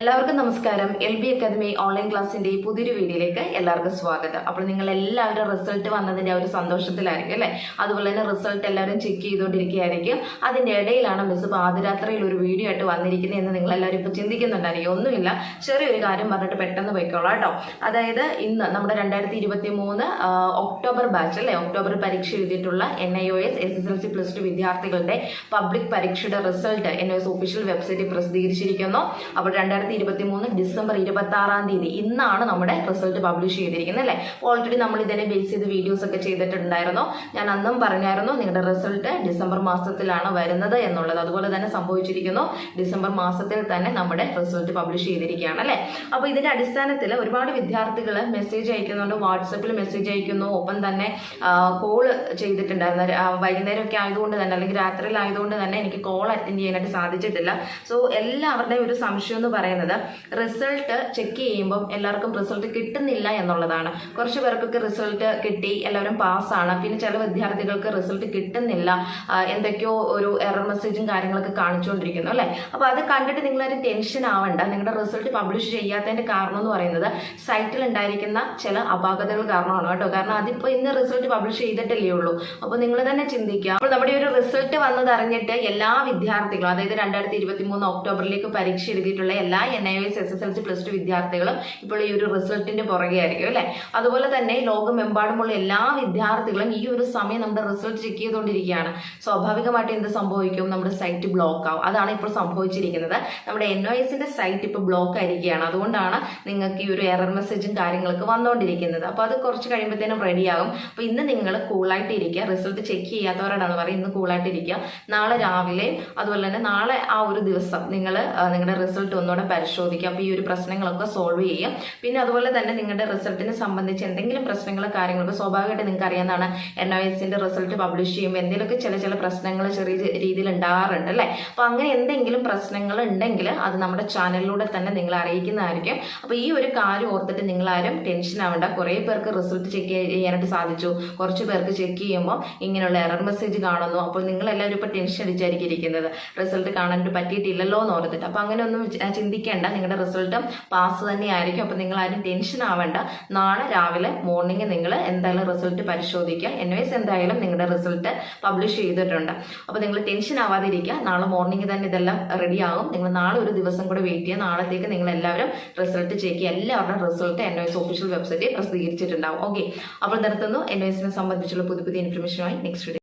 എല്ലാവർക്കും നമസ്കാരം. LB academy online ക്ലാസിന്റെ പുതിയൊരു വീഡിയോയിലേക്ക് എല്ലാവർക്കും സ്വാഗതം. അപ്പോൾ നിങ്ങൾ എല്ലാവരും റിസൾട്ട് വന്നതിന്റെ ഒരു സന്തോഷത്തിലായിരിക്കും അല്ലെ. അതുപോലെ തന്നെ റിസൾട്ട് എല്ലാവരും ചെക്ക് ചെയ്തുകൊണ്ടിരിക്കുകയായിരിക്കും. അതിന്റെ ഇടയിലാണ് മിസ് പാതിരാത്രിയിൽ ഒരു വീഡിയോ ആയിട്ട് വന്നിരിക്കുന്നത് എന്ന് നിങ്ങൾ എല്ലാവരും ഇപ്പൊ ചിന്തിക്കുന്നുണ്ടായിരിക്കും. ഒന്നുമില്ല, ചെറിയൊരു കാര്യം പറഞ്ഞിട്ട് പെട്ടെന്ന് പോയിക്കോളാം കേട്ടോ. അതായത് ഇന്ന് നമ്മുടെ 2023 ഒക്ടോബർ ബാച്ച് അല്ലെ, ഒക്ടോബർ പരീക്ഷ എഴുതിയിട്ടുള്ള NIOS SSLC +2 വിദ്യാർത്ഥികളുടെ പബ്ലിക് പരീക്ഷയുടെ റിസൾട്ട് NIOS ഒഫീഷ്യൽ വെബ്സൈറ്റിൽ പ്രസിദ്ധീകരിച്ചിരിക്കുന്നു. അപ്പോൾ 2023 ഡിസംബർ 26 ഇന്നാണ് നമ്മുടെ റിസൾട്ട് പബ്ലിഷ് ചെയ്തിരിക്കുന്നത് അല്ലെ. ഓൾറെഡി നമ്മൾ ഇതിനെ ബേസ് ചെയ്ത് വീഡിയോസ് ഒക്കെ ചെയ്തിട്ടുണ്ടായിരുന്നു. ഞാൻ അന്നും പറഞ്ഞായിരുന്നു നിങ്ങളുടെ റിസൾട്ട് ഡിസംബർ മാസത്തിലാണ് വരുന്നത് എന്നുള്ളത്. അതുപോലെ തന്നെ സംഭവിച്ചിരിക്കുന്നു. ഡിസംബർ മാസത്തിൽ തന്നെ നമ്മുടെ റിസൾട്ട് പബ്ലിഷ് ചെയ്തിരിക്കുകയാണ് അല്ലെ. അപ്പൊ ഇതിന്റെ അടിസ്ഥാനത്തിൽ ഒരുപാട് വിദ്യാർത്ഥികൾ മെസ്സേജ് അയക്കുന്നുണ്ട്, വാട്സപ്പിൽ മെസ്സേജ് അയക്കുന്നു, ഒപ്പം തന്നെ കോൾ ചെയ്തിട്ടുണ്ടായിരുന്നു. വൈകുന്നേരം ഒക്കെ ആയതുകൊണ്ട് തന്നെ അല്ലെങ്കിൽ രാത്രിയിലായതുകൊണ്ട് തന്നെ എനിക്ക് കോൾ അറ്റൻഡ് ചെയ്യാനായിട്ട് സാധിച്ചിട്ടില്ല. സോ എല്ലാവരുടെയും ഒരു സംശയം എന്ന് പറയുന്നത് റിസൾട്ട് ചെക്ക് ചെയ്യുമ്പോൾ എല്ലാവർക്കും റിസൾട്ട് കിട്ടുന്നില്ല എന്നുള്ളതാണ്. കുറച്ച് പേർക്കൊക്കെ റിസൾട്ട് കിട്ടി, എല്ലാവരും പാസ്സാണ്. പിന്നെ ചില വിദ്യാർത്ഥികൾക്ക് റിസൾട്ട് കിട്ടുന്നില്ല, എന്തൊക്കെയോ ഒരു എറർ മെസ്സേജും കാര്യങ്ങളൊക്കെ കാണിച്ചുകൊണ്ടിരിക്കുന്നു അല്ലെ. അപ്പൊ അത് കണ്ടിട്ട് നിങ്ങളൊരു ടെൻഷൻ ആവണ്ട. നിങ്ങളുടെ റിസൾട്ട് പബ്ലിഷ് ചെയ്യാത്തതിന്റെ കാരണം എന്ന് പറയുന്നത് സൈറ്റിൽ ഉണ്ടായിരിക്കുന്ന ചില അപാകതകൾ കാരണമാണ് കേട്ടോ. കാരണം അതിപ്പോ ഇന്ന് റിസൾട്ട് പബ്ലിഷ് ചെയ്തിട്ടല്ലേ ഉള്ളൂ. അപ്പൊ നിങ്ങൾ തന്നെ ചിന്തിക്കുക. അപ്പോൾ നമ്മുടെ ഒരു റിസൾട്ട് വന്നത് അറിഞ്ഞിട്ട് എല്ലാ വിദ്യാർത്ഥികളും, അതായത് 2023 ഒക്ടോബറിലേക്ക് പരീക്ഷ എഴുതിയിട്ടുള്ള എല്ലാ NIOS SSLC +2 വിദ്യാർത്ഥികളും ഇപ്പോൾ ഈ ഒരു റിസൾട്ടിന്റെ പുറകെ ആയിരിക്കും അല്ലെ. അതുപോലെ തന്നെ ലോകമെമ്പാടുമുള്ള എല്ലാ വിദ്യാർത്ഥികളും ഈ ഒരു സമയം നമ്മുടെ റിസൾട്ട് ചെക്ക് ചെയ്തുകൊണ്ടിരിക്കുകയാണ്. സ്വാഭാവികമായിട്ട് എന്ത് സംഭവിക്കും? നമ്മുടെ സൈറ്റ് ബ്ലോക്ക് ആവും. അതാണ് ഇപ്പോൾ സംഭവിച്ചിരിക്കുന്നത്. നമ്മുടെ NIOSന്റെ സൈറ്റ് ഇപ്പോൾ ബ്ലോക്ക് ആയിരിക്കുകയാണ്. അതുകൊണ്ടാണ് നിങ്ങൾക്ക് ഈ ഒരു എറർ മെസ്സേജും കാര്യങ്ങളൊക്കെ വന്നുകൊണ്ടിരിക്കുന്നത്. അപ്പൊ അത് കുറച്ച് കഴിയുമ്പോഴത്തേനും റെഡിയാകും. അപ്പൊ ഇന്ന് നിങ്ങൾ കൂളായിട്ട് ഇരിക്കുക. റിസൾട്ട് ചെക്ക് ചെയ്യാത്തവരോടാണ് പറയുന്നത് ഇന്ന് കൂളായിട്ട് ഇരിക്കുക. നാളെ രാവിലെ അതുപോലെ തന്നെ നാളെ ആ ഒരു ദിവസം നിങ്ങൾ നിങ്ങളുടെ റിസൾട്ട് ഒന്നുകൂടെ പരിശോധിക്കാം. അപ്പോൾ ഈ ഒരു പ്രശ്നങ്ങളൊക്കെ സോൾവ് ചെയ്യാം. പിന്നെ അതുപോലെ തന്നെ നിങ്ങളുടെ റിസൾട്ടിനെ സംബന്ധിച്ച് എന്തെങ്കിലും പ്രശ്നങ്ങളോ കാര്യങ്ങളൊക്കെ സ്വാഭാവികമായിട്ട് നിങ്ങൾക്ക് അറിയാവുന്നതാണ്. NIOSന്റെ റിസൾട്ട് പബ്ലിഷ് ചെയ്യുമ്പോൾ എന്തെങ്കിലുമൊക്കെ ചില പ്രശ്നങ്ങൾ ചെറിയ രീതിയിൽ ഉണ്ടാകാറുണ്ട് അല്ലേ. അപ്പോൾ അങ്ങനെ എന്തെങ്കിലും പ്രശ്നങ്ങൾ ഉണ്ടെങ്കിൽ അത് നമ്മുടെ ചാനലിലൂടെ തന്നെ നിങ്ങളെ അറിയിക്കുന്നതായിരിക്കും. അപ്പോൾ ഈ ഒരു കാര്യം ഓർത്തിട്ട് നിങ്ങളാരും ടെൻഷൻ ആവേണ്ട. കുറേ പേർക്ക് റിസൾട്ട് ചെക്ക് ചെയ്യാനായിട്ട് സാധിച്ചു, കുറച്ച് പേർക്ക് ചെക്ക് ചെയ്യുമ്പോൾ ഇങ്ങനെയുള്ള എറർ മെസ്സേജ് കാണുന്നു. അപ്പോൾ നിങ്ങളെല്ലാവരും ഇപ്പോൾ ടെൻഷൻ അടിച്ചായിരിക്കും ഇരിക്കുന്നത്, റിസൾട്ട് കാണാനായിട്ട് പറ്റിയിട്ടില്ലല്ലോ എന്ന് ഓർത്തിട്ട്. അപ്പോൾ അങ്ങനെ ഒന്നും ചിന്തിക്കേണ്ട. നിങ്ങളുടെ റിസൾട്ടും പാസ് തന്നെയായിരിക്കും. അപ്പോൾ നിങ്ങൾ ആരും ടെൻഷൻ ആവേണ്ട. നാളെ രാവിലെ മോർണിംഗ് നിങ്ങൾ എന്തായാലും റിസൾട്ട് പരിശോധിക്കുക. NIOS എന്തായാലും നിങ്ങളുടെ റിസൾട്ട് പബ്ലിഷ് ചെയ്തിട്ടുണ്ട്. അപ്പോൾ നിങ്ങൾ ടെൻഷൻ ആവാതിരിക്കുക. നാളെ മോർണിംഗ് തന്നെ ഇതെല്ലാം റെഡി ആകും. നിങ്ങൾ നാളെ ഒരു ദിവസം കൂടെ വെയിറ്റ് ചെയ്യുക. നാളത്തേക്ക് നിങ്ങൾ എല്ലാവരും റിസൾട്ട് ചെക്ക് ചെയ്യുക. എല്ലാവരുടെയും റിസൾട്ട് NIOS ഒഫീഷ്യൽ വെബ്സൈറ്റിൽ പ്രസിദ്ധീകരിച്ചിട്ടുണ്ടാവും. ഓക്കെ, അപ്പോൾ നിർത്തുന്നു. NIOSനെ സംബന്ധിച്ചുള്ള പുതിയ ഇൻഫർമേഷനുമായി നെക്സ്റ്റ് വീഡിയോ.